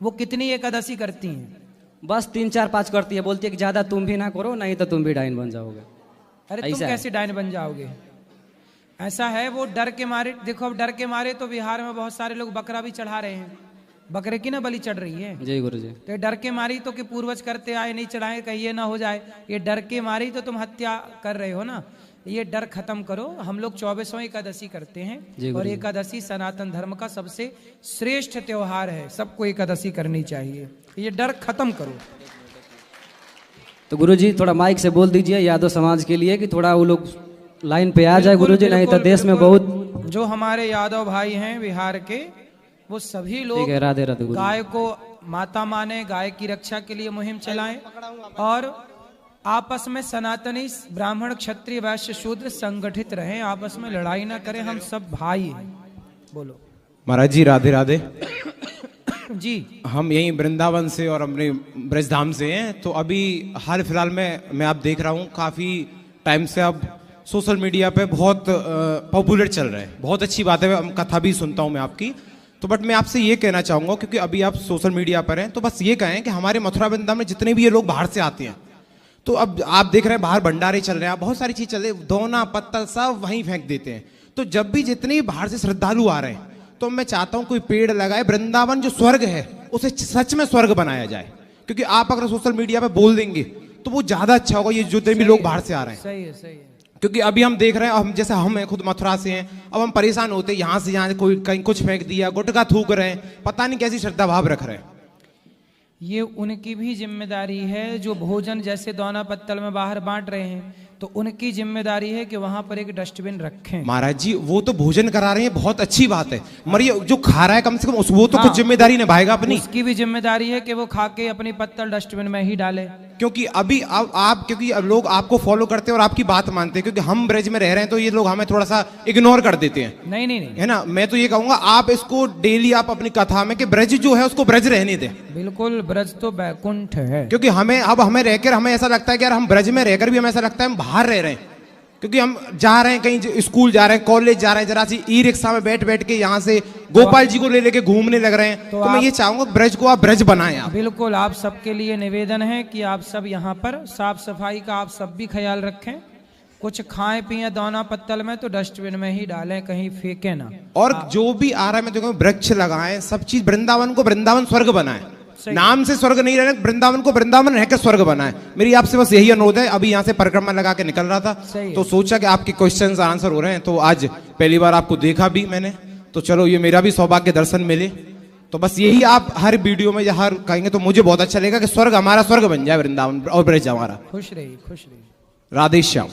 वो कितनी एकादशी करती हैं? बस 3 4 5 करती है, बोलती है कि ज्यादा तुम भी ना करो, नहीं तो तुम भी डाइन बन जाओगे। अरे तुम कैसे डायन बन जाओगे? ऐसा है, वो डर के मारे, देखो अब डर के मारे तो बिहार में बहुत सारे लोग बकरा भी चढ़ा रहे हैं, बकरे की ना बलि चढ़ रही है। जय गुरु जी। तो डर के मारी तो कि पूर्वज करते आए नहीं चढ़ाए, कहीं ये ना हो जाए, ये डर के मारी तो तुम हत्या कर रहे हो ना। ये डर खत्म करो। हम लोग 24वां एकादशी करते हैं और एकादशी सनातन धर्म का सबसे श्रेष्ठ त्योहार है, सबको एकादशी करनी चाहिए। ये डर खत्म करो। तो गुरुजी थोड़ा माइक से बोल दीजिए यादव समाज के लिए कि थोड़ा वो लोग लाइन पे आ जाए गुरुजी, नहीं तो देश में बहुत जो हमारे यादव भाई हैं बिहार के, वो सभी लोग राधे राधे गाय को माता माने, गाय की रक्षा के लिए मुहिम चलाएं और आपस में सनातनी ब्राह्मण क्षत्रिय वैश्य शूद्र संगठित रहें, आपस में लड़ाई ना करें, हम सब भाई हैं। बोलो महाराज जी राधे राधे। जी हम यहीं वृंदावन से और अपने ब्रजधाम से हैं। तो अभी हाल फिलहाल में मैं आप देख रहा हूँ काफ़ी टाइम से अब सोशल मीडिया पे बहुत पॉपुलर चल रहे हैं। बहुत अच्छी बात है, कथा भी सुनता हूँ मैं आपकी। तो बट मैं आपसे ये कहना चाहूँगा, क्योंकि अभी आप सोशल मीडिया पर हैं, तो बस ये कहें कि हमारे मथुरा वृंदावन में जितने भी ये लोग बाहर से आते हैं, तो अब आप देख रहे हैं बाहर भंडारे चल रहे हैं, बहुत सारी चीज़ चल रही है, दोना पत्तल सब वहीं फेंक देते हैं। तो जब भी जितने भी बाहर से श्रद्धालु आ रहे हैं, तो मैं चाहता हूं कोई पेड़ लगाए, वृंदावन जो स्वर्ग है उसे सच में स्वर्ग बनाया जाए। क्योंकि आप अगर सोशल मीडिया पे बोल देंगे तो वो ज्यादा अच्छा होगा, ये जितने भी लोग बाहर से आ रहे हैं। सही है, सही है। क्योंकि अभी हम देख रहे हैं, हम जैसे हम हैं खुद मथुरा से हैं, अब हम परेशान होते हैं, यहाँ से यहाँ कोई कहीं कुछ फेंक दिया, गुटखा थूक रहे हैं, पता नहीं कैसी श्रद्धा भाव रख रहे हैं। ये उनकी भी जिम्मेदारी है जो भोजन जैसे दोना पत्तल में बाहर बांट रहे हैं, तो उनकी जिम्मेदारी है कि वहां पर एक डस्टबिन रखें। महाराज जी वो तो भोजन करा रहे हैं, बहुत अच्छी बात है, मगर ये जो खा रहा है कम से कम वो तो कुछ जिम्मेदारी निभाएगा अपनी। उसकी भी जिम्मेदारी है कि वो खा के अपनी पत्तल डस्टबिन में ही डाले। क्योंकि अभी आप क्योंकि अब लोग आपको फॉलो करते हैं और आपकी बात मानते हैं, क्योंकि हम ब्रज में रह रहे हैं तो ये लोग हमें थोड़ा सा इग्नोर कर देते हैं। नहीं नहीं नहीं, है ना। मैं तो ये कहूंगा आप इसको डेली आप अपनी कथा में कि ब्रज जो है उसको ब्रज रहने दें। बिल्कुल, ब्रज तो बैकुंठ है। क्योंकि हमें रहकर हमें ऐसा लगता है कि यार हम ब्रज में रहकर भी हमें ऐसा लगता है हम बाहर रह रहे हैं। क्योंकि हम जा रहे हैं कहीं स्कूल जा रहे हैं, कॉलेज जा रहे हैं, जरा सी ई रिक्शा में बैठ बैठ के यहाँ से गोपाल जी को ले लेके घूमने लग रहे हैं। तो मैं ये चाहूंगा ब्रज को आप ब्रज बनाएं आप। बिल्कुल, आप सबके लिए निवेदन है कि आप सब यहाँ पर साफ सफाई का आप सब भी ख्याल रखें। कुछ खाएं पिए दोना पत्तल में तो डस्टबिन में ही डालें, कहीं फेंके ना। और जो भी आ रहा है मैं तो कहूँ वृक्ष लगाएं, सब चीज वृंदावन को वृंदावन स्वर्ग बनाएं। नाम से स्वर्ग नहीं रहना, वृंदावन को वृंदावन रहकर स्वर्ग बनाए। मेरी आपसे बस यही अनुरोध है। अभी यहाँ से परिक्रमा लगा के निकल रहा था तो सोचा कि आपके क्वेश्चंस आंसर हो रहे हैं, तो आज पहली बार आपको देखा भी मैंने, तो चलो ये मेरा भी सौभाग्य दर्शन मिले। तो बस यही आप हर वीडियो में या हर कहेंगे तो मुझे बहुत अच्छा लगेगा कि स्वर्ग हमारा स्वर्ग बन जाए, वृंदावन और ब्रज हमारा। खुश रही, खुश रही। राधे श्याम।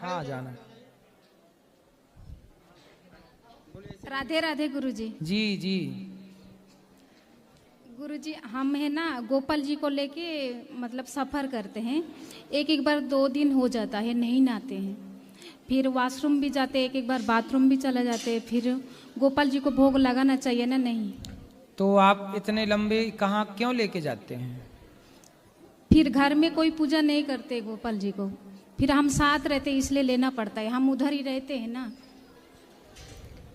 हाँ जाना। राधे राधे गुरुजी। जी जी गुरुजी, हम है ना गोपाल जी को लेके मतलब सफ़र करते हैं। एक बार 2 दिन हो जाता है नहीं नहाते हैं, फिर वॉशरूम भी जाते हैं, एक बार बाथरूम भी चले जाते हैं। फिर गोपाल जी को भोग लगाना चाहिए ना? नहीं। तो आप इतने लंबे कहाँ क्यों लेके जाते हैं? फिर घर में कोई पूजा नहीं करते गोपाल जी को, फिर हम साथ रहते इसलिए लेना पड़ता है, हम उधर ही रहते हैं ना।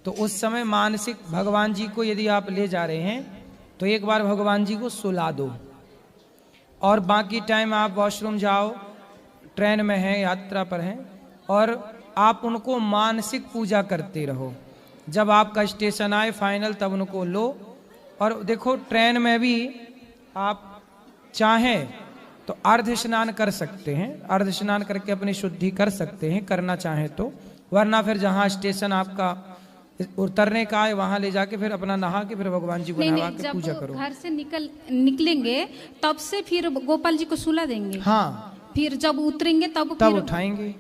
तो उस समय मानसिक भगवान जी को यदि आप ले जा रहे हैं तो एक बार भगवान जी को सुला दो और बाकी टाइम आप वॉशरूम जाओ, ट्रेन में हैं, यात्रा पर हैं, और आप उनको मानसिक पूजा करते रहो। जब आपका स्टेशन आए फाइनल तब उनको लो। और देखो ट्रेन में भी आप चाहें तो अर्ध स्नान कर सकते हैं, अर्ध स्नान करके अपनी शुद्धि कर सकते हैं, करना चाहें तो। वरना फिर जहाँ स्टेशन आपका उतरने का है वहां ले जाके फिर अपना नहा के फिर भगवान जी को नहा के पूजा करो। घर से निकलेंगे तब से फिर गोपाल जी को सुला देंगे। हाँ, फिर जब उतरेंगे तब उठाएंगे।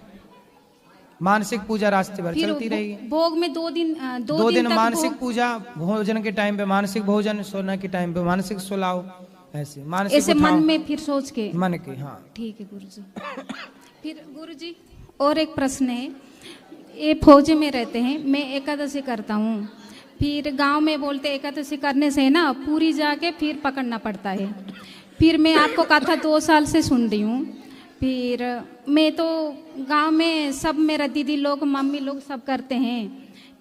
मानसिक पूजा रास्ते भर चलती रहेगी। भोग में 2 दिन मानसिक पूजा, भोजन के टाइम पे मानसिक भोजन, सोने के टाइम पे मानसिक सुलाओ, ऐसे मानसिक ऐसे मन में फिर सोच के मन के। हाँ ठीक है गुरुजी। फिर गुरुजी और एक प्रश्न है, ये फौज में रहते हैं, मैं एकादशी करता हूँ, फिर गांव में बोलते एकादशी करने से ना पूरी जाके फिर पकड़ना पड़ता है। फिर मैं आपको कथा 2 साल से सुन रही हूँ, फिर मैं तो गांव में सब मेरा दीदी लोग मम्मी लोग सब करते हैं,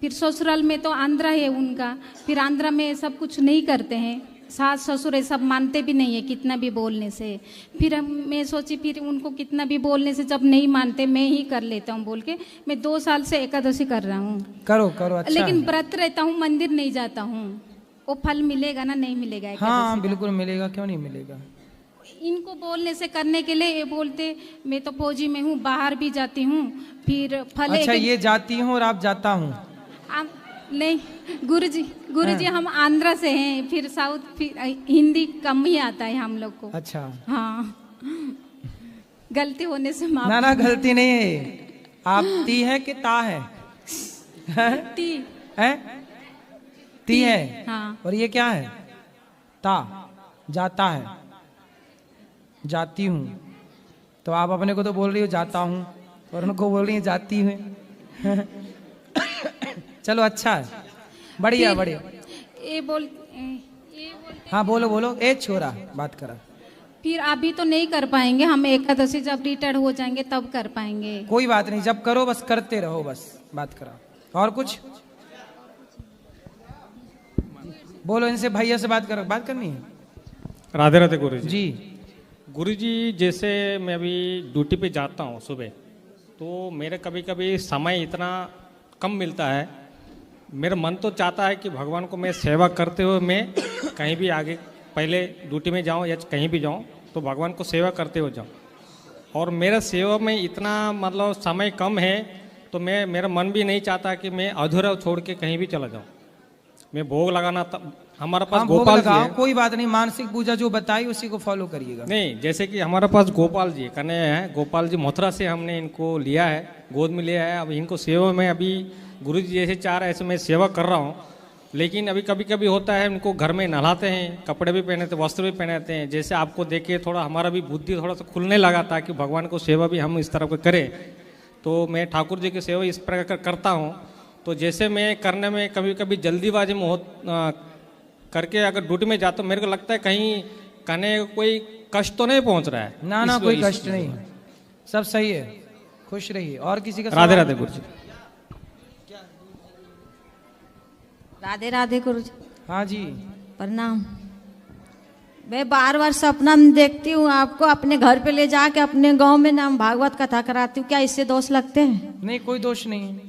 फिर ससुराल में तो आंध्रा है उनका, फिर आंध्रा में सब कुछ नहीं करते हैं, सास ससुर ये सब मानते भी नहीं है कितना भी बोलने से। फिर मैं सोची फिर उनको कितना भी बोलने से जब नहीं मानते मैं ही कर लेता हूँ बोल के मैं 2 साल से एकादशी कर रहा हूँ। करो करो, अच्छा लेकिन है। व्रत रहता हूँ, मंदिर नहीं जाता हूँ। वो फल मिलेगा ना, नहीं मिलेगा एकादशी हाँ का? बिल्कुल मिलेगा, क्यों नहीं मिलेगा। इनको बोलने से करने के लिए ये बोलते मैं तो फौजी में हूँ, बाहर भी जाती हूँ, फिर फल अच्छा ये जाती हूँ और आप जाता हूँ। नहीं गुरुजी हम आंध्रा से हैं, फिर साउथ, फिर हिंदी कम ही आता है हम लोग को। अच्छा हाँ गलती होने से माफ। ना गलती नहीं है। आप ती है कि ता है? ती है? ती है। हाँ। और ये क्या है? ता, जाता है, जाती हूँ। तो आप अपने को तो बोल रही हो जाता हूँ और उनको बोल रही है जाती हूँ। चलो अच्छा है, बढ़िया फिर बढ़िया। ये बोल हाँ बोलो बोलो, ए छोरा बात करा। फिर अभी तो नहीं कर पाएंगे हम, एकादशी जब रिटायर हो जाएंगे तब कर पाएंगे। कोई बात नहीं, जब करो बस करते रहो, बस बात करा। और कुछ बोलो, इनसे भैया से बात करो, बात करनी है। राधे राधे गुरुजी। जी गुरुजी जैसे मैं अभी ड्यूटी पे जाता हूँ सुबह, तो मेरे कभी कभी समय इतना कम मिलता है, मेरा मन तो चाहता है कि भगवान को मैं सेवा करते हुए मैं कहीं भी आगे पहले ड्यूटी में जाऊँ या कहीं भी जाऊँ तो भगवान को सेवा करते हुए जाऊँ, और मेरा सेवा में इतना मतलब समय कम है तो मेरा मन भी नहीं चाहता कि मैं अधूरा छोड़ के कहीं भी चला जाऊँ। मैं भोग लगाना हमारा पास हाँ, भोग गोपाल जी लगाओ, है। कोई बात नहीं, मानसिक पूजा जो बताई उसी को फॉलो करिएगा। नहीं, जैसे कि हमारे पास गोपाल जी कन्हैया है, गोपाल जी मथुरा से हमने इनको लिया है, गोद में लिया है। अब इनको सेवा में अभी गुरु जी जैसे चाह रहे ऐसे मैं सेवा कर रहा हूँ, लेकिन अभी कभी कभी होता है इनको घर में नहलाते हैं, कपड़े भी पहनाते हैं, वस्त्र भी पहनाते हैं। जैसे आपको देखे थोड़ा हमारा भी बुद्धि थोड़ा सा खुलने लगा ताकि भगवान को सेवा भी हम इस तरह को करें। तो मैं ठाकुर जी की सेवा इस प्रकार करता हूँ। तो जैसे मैं करने में कभी कभी जल्दीबाजी में करके अगर ड्यूटी में जाता हूँ, मेरे को लगता है कहीं कहने कोई कष्ट तो नहीं पहुँच रहा है। ना कोई कष्ट नहीं है, सब सही है, खुश रहिए। और किसी का राधे राधे गुरु जी। राधे राधे गुरु जी। हाँ जी प्रणाम। मैं बार बार सपना में देखती हूँ आपको अपने घर पे ले जाके अपने गांव में नाम भागवत कथा कराती हूँ, क्या इससे दोष लगते हैं? नहीं, कोई दोष नहीं है,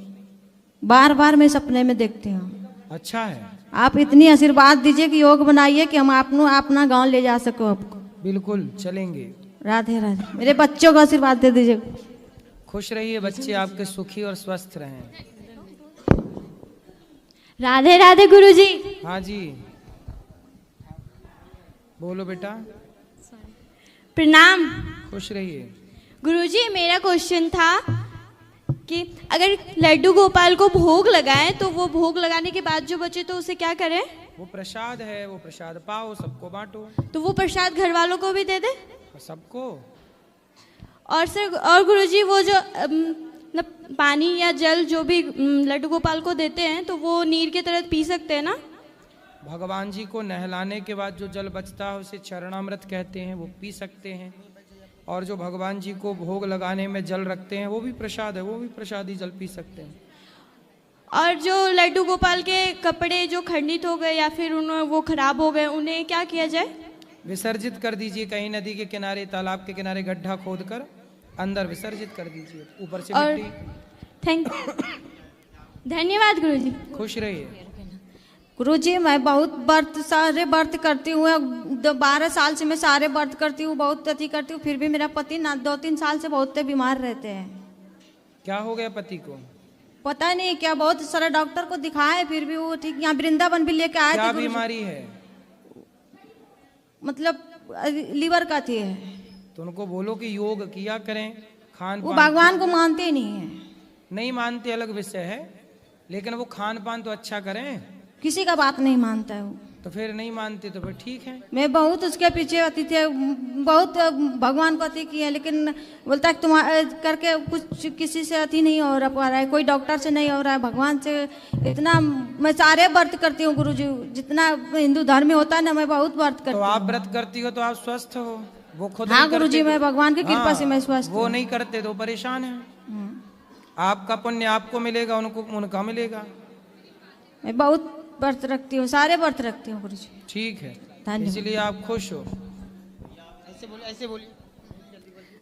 बार बार मैं सपने में देखती हूँ। अच्छा है। आप इतनी आशीर्वाद दीजिए कि योग बनाइए कि हम अपना गांव ले जा सको आपको। बिल्कुल चलेंगे। राधे राधे। मेरे बच्चों को आशीर्वाद दे दीजिए। खुश रहिए, बच्चे आपके सुखी और स्वस्थ रहें। राधे राधे गुरुजी। हाँ जी बोलो बेटा। प्रणाम खुश रहिए। गुरुजी। मेरा क्वेश्चन था कि अगर लड्डू गोपाल को भोग लगाएं तो वो भोग लगाने के बाद जो बचे तो उसे क्या करें? वो प्रसाद है, वो प्रसाद पाओ, सबको बांटो। तो वो प्रसाद घर वालों को भी दे दे? सबको। और सर, और गुरुजी वो जो पानी या जल जो भी लड्डू गोपाल को देते हैं तो वो नीर के तरह पी सकते हैं ना? भगवान जी को नहलाने के बाद जो जल बचता है उसे चरणामृत कहते हैं, वो पी सकते हैं। और जो भगवान जी को भोग लगाने में जल रखते हैं वो भी प्रसाद है, वो भी प्रसादी जल पी सकते हैं। और जो लड्डू गोपाल के कपड़े जो खंडित हो गए या फिर वो खराब हो गए उन्हें क्या किया जाए? विसर्जित कर दीजिए, कहीं नदी के किनारे, तालाब के किनारे गड्ढा खोद कर अंदर विसर्जित कर दीजिए, ऊपर से और मिट्टी। धन्यवाद गुरुजी। खुश रहिए। गुरुजी मैं बहुत सारे व्रत करती हूँ, 12 साल से मैं सारे व्रत करती हूँ, बहुत अति करती हूँ, फिर भी मेरा पति ना 2-3 साल से बहुत बीमार रहते हैं। क्या हो गया पति को? पता नहीं क्या, बहुत सारे डॉक्टर को दिखाए फिर भी वो ठीक। यहाँ वृंदावन भी लेके आए थे। क्या बीमारी है? मतलब लीवर का थी है। तो उनको बोलो कि योग किया करें, खान वो पान। भगवान को मानते ही नहीं है। नहीं मानते अलग विषय है, लेकिन वो खान पान तो अच्छा करें। किसी का बात नहीं मानता है वो। तो फिर नहीं मानते तो फिर ठीक है। मैं बहुत उसके पीछे अति थे, बहुत भगवान को अति किए, लेकिन बोलता है तुम्हारे करके कुछ किसी से अति नहीं हो रहा है, कोई डॉक्टर से नहीं हो रहा है, भगवान से इतना। मैं सारे व्रत करती हूँ गुरुजी, जितना हिंदू धर्म में होता है ना, मैं बहुत व्रत करती हूँ। तो आप व्रत करती हो तो आप स्वस्थ हो, वो खुद हाँ नहीं करते गुरुजी, तो- मैं भगवान की कृपा से मैं स्वस्थ वो हूँ। नहीं करते तो परेशान है। आपका पुण्य आपको मिलेगा, उनको उनका मिलेगा। मैं बहुत व्रत रखती हूँ, सारे व्रत रखती हूँ गुरुजी। ठीक है, धन्यवाद। इसलिए आप खुश हो।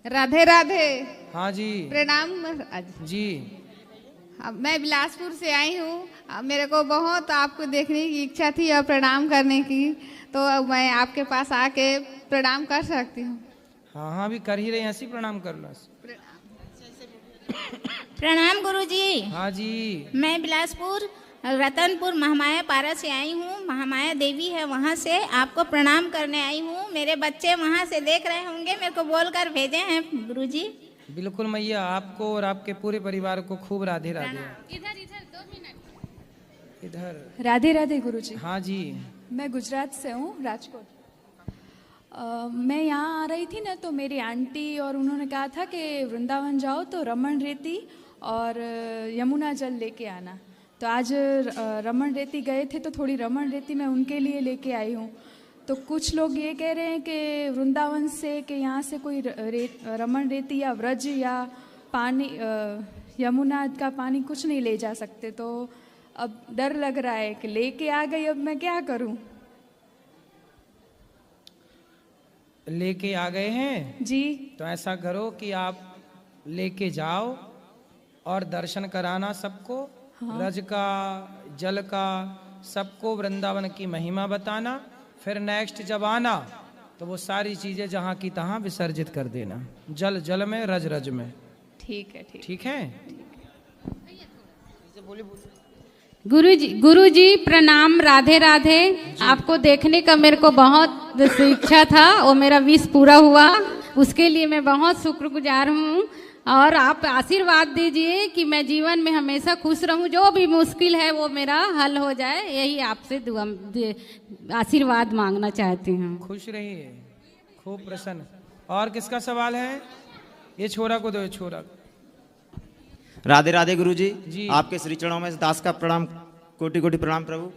राधे राधे। हाँ जी प्रणाम जी। अब मैं बिलासपुर से आई हूँ। अब मेरे को बहुत आपको देखने की इच्छा थी और प्रणाम करने की, तो अब मैं आपके पास आके प्रणाम कर सकती हूँ। हाँ हाँ, भी कर ही रहे हैं, ऐसे ही प्रणाम कर लो। प्रणाम गुरुजी। हाँ जी। मैं बिलासपुर रतनपुर महामाया पारा से आई हूँ। महामाया देवी है, वहाँ से आपको प्रणाम करने आई हूँ। मेरे बच्चे वहाँ से देख रहे होंगे, मेरे को बोलकर भेजे हैं गुरुजी। बिल्कुल मैया, आपको और आपके पूरे परिवार को खूब राधे राधे। इधर इधर 2 मिनट इधर। राधे राधे गुरुजी। हाँ जी। मैं गुजरात से हूँ, राजकोट। मैं यहाँ आ रही थी ना, तो मेरी आंटी और उन्होंने कहा था कि वृंदावन जाओ तो रमन रेती और यमुना जल लेके आना। तो आज रमन रेती गए थे, तो थोड़ी रमन रेती मैं उनके लिए लेके आई हूँ। तो कुछ लोग ये कह रहे हैं कि वृंदावन से, कि यहाँ से कोई रमन रेती या व्रज या पानी यमुना का पानी कुछ नहीं ले जा सकते। तो अब डर लग रहा है कि लेके आ गई, अब मैं क्या करूं? लेके आ गए हैं जी। तो ऐसा करो कि आप लेके जाओ और दर्शन कराना सबको। हाँ। रज का, जल का, सबको वृंदावन की महिमा बताना। फिर नेक्स्ट जब आना तो वो सारी चीजें जहाँ की तहाँ विसर्जित कर देना, जल जल में, रज रज में। ठीक है, ठीक है। गुरुजी प्रणाम, राधे राधे। आपको देखने का मेरे को बहुत इच्छा था, वो मेरा विश पूरा हुआ, उसके लिए मैं बहुत शुक्रगुजार हूँ। और आप आशीर्वाद दीजिए कि मैं जीवन में हमेशा खुश रहूं, जो भी मुश्किल है वो मेरा हल हो जाए, यही आपसे दुआ आशीर्वाद मांगना चाहती हूँ। खुश रहिए, खूब प्रसन्न। और किसका सवाल है? ये छोरा को दो, ये छोरा। राधे राधे गुरुजी जी। आपके श्री चरणों में दास का प्रणाम, कोटि कोटि प्रणाम प्रभु।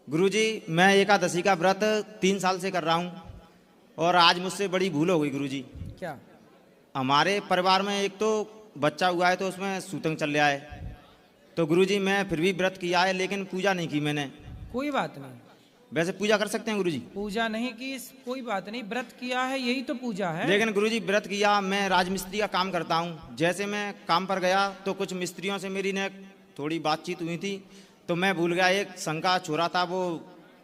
गुरुजी मैं एकादशी का व्रत 3 साल से कर रहा हूँ और आज मुझसे बड़ी भूल हो गई गुरुजी। क्या? हमारे परिवार में एक तो बच्चा हुआ है, तो उसमें सूतंग चल रहा है। तो गुरुजी मैं फिर भी व्रत किया है, लेकिन पूजा नहीं की मैंने। कोई बात नहीं, वैसे पूजा कर सकते हैं गुरुजी? पूजा नहीं की, कोई बात नहीं, व्रत किया है, यही तो पूजा है। लेकिन गुरुजी व्रत किया, मैं राजमिस्त्री का काम करता हूँ। जैसे मैं काम पर गया तो कुछ मिस्त्रियों से मेरी ने थोड़ी बातचीत हुई थी, तो मैं भूल गया, एक शंका छोरा था, वो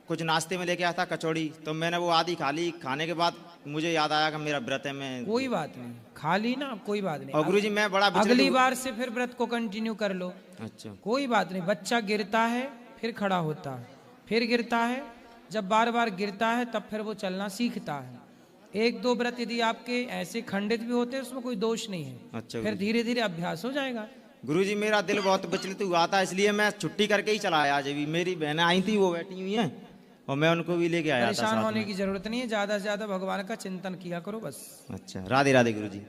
कुछ नाश्ते में लेके आया था कचौड़ी, तो मैंने वो आधी खा ली। खाने के बाद मुझे याद आया कि मेरा व्रत है। मैं कोई बात नहीं, खा ली ना, कोई बात नहीं। और गुरुजी मैं बड़ा अगली बार से फिर व्रत को कंटिन्यू कर लो। अच्छा, कोई बात नहीं। बच्चा गिरता है फिर खड़ा होता है, फिर गिरता है, जब बार बार गिरता है तब फिर वो चलना सीखता है। 1-2 व्रत यदि आपके ऐसे खंडित भी होते हैं उसमें कोई दोष नहीं है। अच्छा, फिर धीरे धीरे अभ्यास हो जाएगा। गुरुजी मेरा दिल बहुत विचलित हुआ था, इसलिए मैं छुट्टी करके ही चला आया। आज भी मेरी बहनें आई थी, वो बैठी हुई हैं और मैं उनको भी लेके आया था। परेशान होने की जरूरत नहीं है, ज्यादा से ज्यादा भगवान का चिंतन किया करो बस। अच्छा, राधे राधे गुरुजी।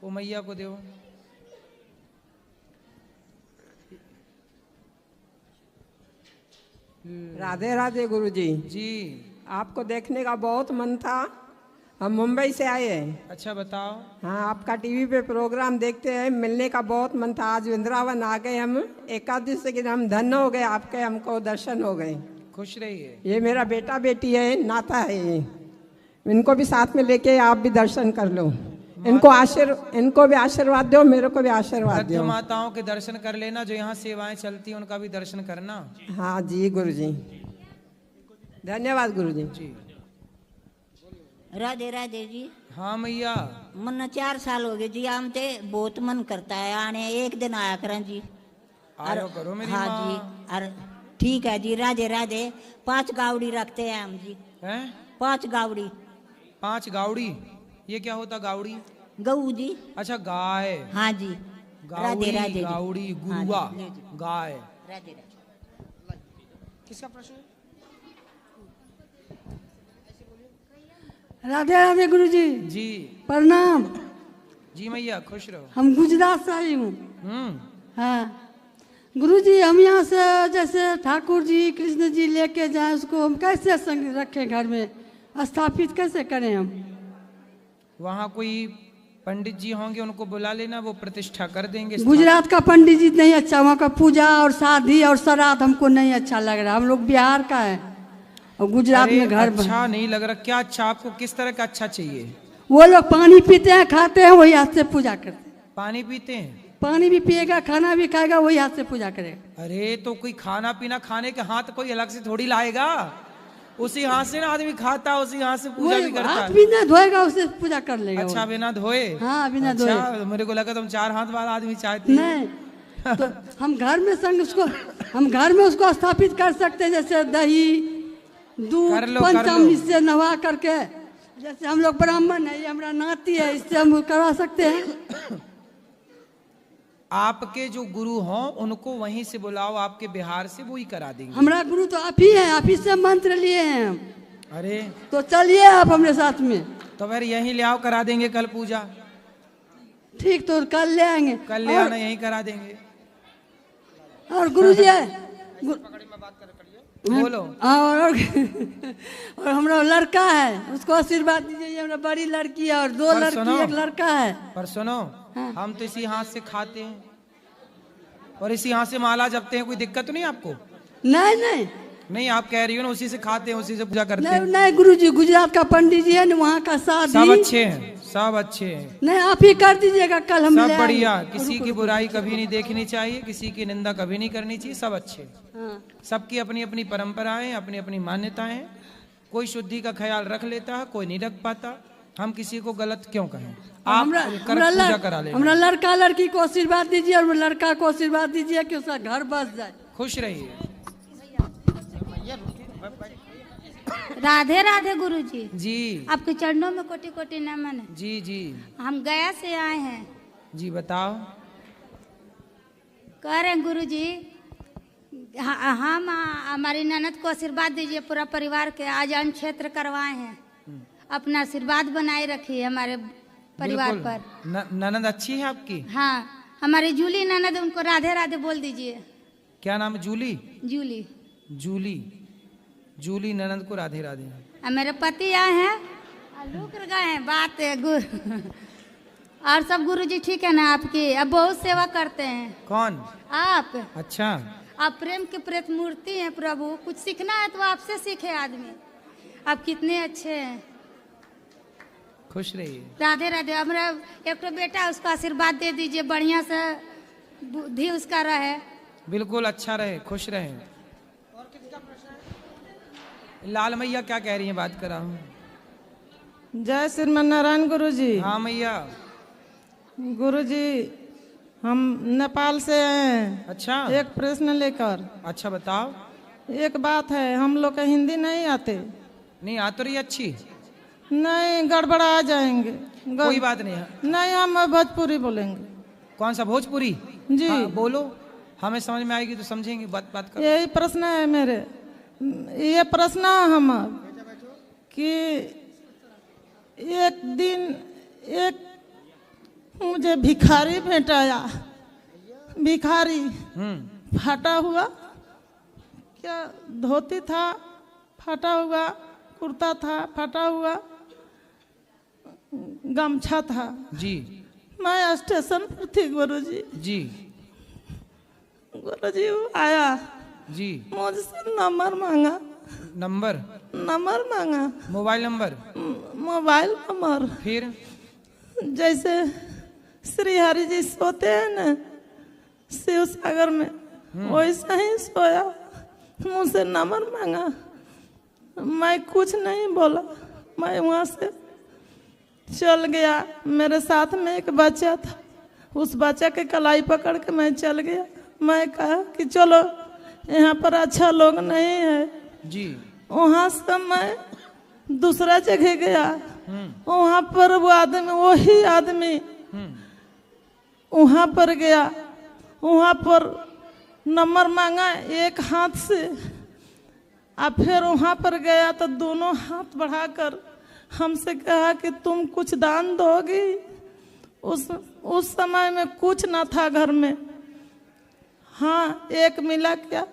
वो मैया को दो। राधे राधे गुरुजी। जी। आपको देखने का बहुत मन था, हम मुंबई से आए हैं। अच्छा बताओ। हाँ, आपका टीवी पे प्रोग्राम देखते हैं, मिलने का बहुत मन था। आज वृंदावन आ गए हम, एकादशी के दिन हम धन्य हो गए, आपके हमको दर्शन हो गए। खुश रहिए। ये मेरा बेटा बेटी है, नाता है ये, इनको भी साथ में लेके आप भी दर्शन कर लो। इनको भी आशीर्वाद दो, मेरे को भी आशीर्वाद दो। माताओं के दर्शन कर लेना, जो यहाँ सेवाएं चलती हैं उनका भी दर्शन करना। हाँ जी गुरुजी, धन्यवाद गुरुजी। जी। राधे राधे जी। हाँ मैया। मन 4 साल हो गए जी, आम ते बहुत मन करता है आने, एक दिन आया करें जी। आयो करो मेरी हाँ माँ। जी, अरे ठीक है जी। राधे राधे। 5 गावड़ी रखते हैं हम जी। हैं? 5 गावड़ी। 5 गावड़ी? ये क्या होता गावड़ी? गऊ जी। अच्छा, गाय। हाँ जी। गावड़ी, राधे गावड़ी, गुरुआ, गाय। राधे राधे। किसका प्रश्न है? राधे राधे गुरुजी। जी। प्रणाम। जी मैया, खुश रहो। हम गुजरात से आई हूँ। हाँ गुरुजी, हम यहाँ से जैसे ठाकुर जी, कृष्ण जी लेके जाए, उसको हम कैसे संग रखें, घर में स्थापित कैसे करें हम? वहाँ कोई पंडित जी होंगे उनको बुला लेना, वो प्रतिष्ठा कर देंगे। गुजरात का पंडित जी नहीं अच्छा, वहाँ का पूजा और शादी और श्राद्ध हमको नहीं अच्छा लग रहा। हम लोग बिहार का है और गुजरात में घर अच्छा नहीं लग रहा क्या? अच्छा, आपको किस तरह का अच्छा चाहिए? वो लोग पानी पीते हैं, खाते हैं, वही हाथ से पूजा करते हैं। पानी पीते हैं? पानी भी पिएगा, खाना भी खाएगा, वही हाथ से पूजा करेगा। अरे तो कोई खाना पीना खाने के हाथ कोई अलग से थोड़ी लाएगा, उसी हाथ से ना आदमी खाता है, उसी हाथ से पूजा भी करता है। हाथ बिना धोएगा उससे पूजा कर लेगा। अच्छा बिना धोए? हाँ बिना धोए। अच्छा, मेरे को लगा तुम 4 हाथ वाला आदमी चाहते। नहीं तो हम घर में उसको स्थापित कर सकते हैं, जैसे दही दूध पंचामृत से नवा करके। जैसे हम लोग ब्राह्मण है, ये हमारा नाती है, इससे हम करवा सकते हैं। आपके जो गुरु हों उनको वहीं से बुलाओ, आपके बिहार से, वो ही करा देंगे। हमारा गुरु तो आप ही है, आप ही से मंत्र लिए हैं हम। अरे तो चलिए आप हमारे साथ में। तो फिर यहीं ले आओ, करा देंगे कल पूजा। ठीक, तो कल ले आएंगे। कल ले आना, यहीं करा देंगे। और गुरु जी है बोलो। और हमारा लड़का है, उसको आशीर्वाद दीजिए। हमारा बड़ी लड़की है और 2 लड़की, 1 लड़का है। पर सुनो, हम तो इसी हाथ से खाते हैं और इसी हाथ से माला जपते हैं, कोई दिक्कत तो नहीं आपको? नहीं, आप कह रही हो ना उसी से खाते हैं, उसी से पूजा करते हैं। नहीं गुरुजी, गुजरात का पंडित जी है ना, वहाँ का शादी सब अच्छे हैं, सब अच्छे हैं। नहीं आप ही कर दीजिएगा, कल हम सब बढ़िया। किसी की बुराई कभी नहीं देखनी चाहिए, किसी की निंदा कभी नहीं करनी चाहिए, सब अच्छे। सबकी अपनी अपनी परंपराएं, अपनी अपनी मान्यताएं। कोई शुद्धि का ख्याल रख लेता है, कोई नहीं रख पाता। हम किसी को गलत क्यों कहें? आप पूजा करा लेना। हमारा लड़का लड़की को आशीर्वाद दीजिए और लड़का को आशीर्वाद दीजिए कि उसका घर बस जाए। खुश रहिए। राधे राधे गुरुजी। जी आपके चरणों में कोटि कोटि नमन है। जी जी। हम गया से आए हैं। जी बताओ। कह रहे हैं गुरुजी, हम हमारी ननद को आशीर्वाद दीजिए, पूरा परिवार के आजान क्षेत्र करवाए हैं। अपना आशीर्वाद बनाए रखिए हमारे परिवार पर। ननद अच्छी है आपकी? हाँ, हमारी जूली ननद, उनको राधे राधे बोल दीजिए। क्या नाम है? जूली? जूली। जूली, जूली ननद को राधे राधे। मेरे पति आए हैं, रुक गए हैं बात गुरु। और सब गुरुजी ठीक है ना आपकी? अब बहुत सेवा करते हैं। कौन? आप। अच्छा। आप प्रेम की प्रेत मूर्ति हैं प्रभु। कुछ सीखना है तो आपसे सीखे आदमी। आप कितने अच्छे हैं। खुश रहिए। राधे राधे। हमारा एक तो बेटा, उसका आशीर्वाद दे दीजिए, बढ़िया से बुद्धि उसका रहे। बिल्कुल अच्छा रहे, खुश रहे। लाल मैया क्या कह रही हैं? बात कर रहा हूँ। जय श्रीमन नारायण गुरु जी। हाँ मैया। गुरु जी हम नेपाल से हैं। अच्छा। एक प्रश्न लेकर। अच्छा बताओ। एक बात है, हम लोग का हिंदी नहीं आते। नहीं आ तो रही अच्छी? नहीं, गड़बड़ा जाएंगे। कोई बात नहीं है। नहीं, हम भोजपुरी बोलेंगे। कौन सा भोजपुरी? जी हाँ, बोलो, हमें समझ में आएगी तो समझेंगे। बात कर। यही प्रश्न है मेरे। ये प्रश्न हम कि एक दिन एक मुझे भिखारी भेंटाया। भिखारी फटा हुआ, क्या धोती था फटा हुआ, कुर्ता था फटा हुआ, गमछा था। जी। मैं स्टेशन पर थी गुरुजी। जी। गुरुजी वो आया जी, मुझसे नंबर मांगा। नंबर मांगा। Mobile number? Mobile number. फिर जैसे श्री हरि जी सोते हैं ना शिव सागर में, वैसा ही सोया, मुझसे नंबर मांगा। मैं कुछ नहीं बोला, मैं वहाँ से चल गया। मेरे साथ में एक बच्चा था, उस बच्चा के कलाई पकड़ के मैं चल गया। मैं कहा कि चलो यहाँ पर अच्छा लोग नहीं है जी। वहाँ से मैं दूसरा जगह गया। वहाँ पर वो आदमी, वही आदमी वहाँ पर गया। वहाँ पर नंबर मांगा एक हाथ से। अब फिर वहाँ पर गया तो दोनों हाथ बढ़ाकर हमसे कहा कि तुम कुछ दान दोगी। उस समय में कुछ ना था घर में। हाँ, एक मिला क्या,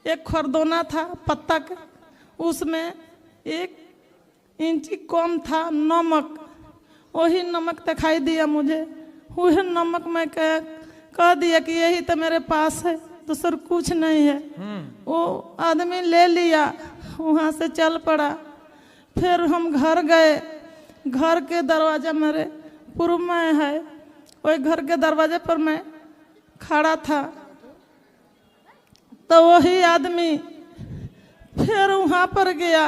एक खरदोना था पत्ता का, उसमें 1 इंची कम था नमक। वही नमक दिखाई दिया मुझे। वही नमक मैं कह दिया कि यही तो मेरे पास है, दूसर कुछ नहीं है। वो आदमी ले लिया, वहाँ से चल पड़ा। फिर हम घर गए। घर के दरवाजा मेरे पूर्व में है, वही घर के दरवाजे पर मैं खड़ा था। तो वही आदमी फिर वहाँ पर गया।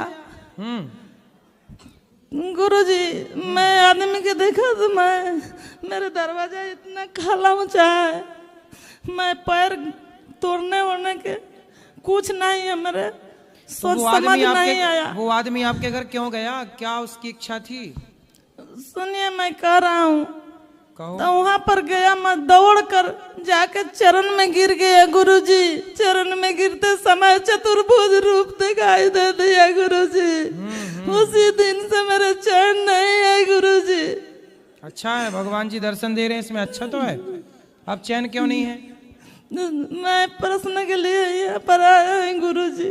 गुरुजी, मैं आदमी के देखा तो मेरे दरवाजा इतना खाला ऊंचा है, मैं पैर तोड़ने वोड़ने के कुछ नहीं है मेरे, सोच समझ नहीं आया। वो आदमी आपके घर क्यों गया? क्या उसकी इच्छा थी? सुनिए, मैं कह रहा हूँ। तो वहाँ पर गया, मैं दौड़ कर जाके चरण में गिर गया। गुरुजी, चरण में गिरते समय चतुर्भुज रूप दिखाई दे दिया गुरुजी। उसी दिन से मेरा चैन नहीं है गुरुजी। अच्छा है, भगवान जी दर्शन दे रहे हैं, इसमें अच्छा तो है। अब चैन क्यों नहीं है? मैं प्रश्न के लिए यहाँ पर आया हूँ गुरुजी।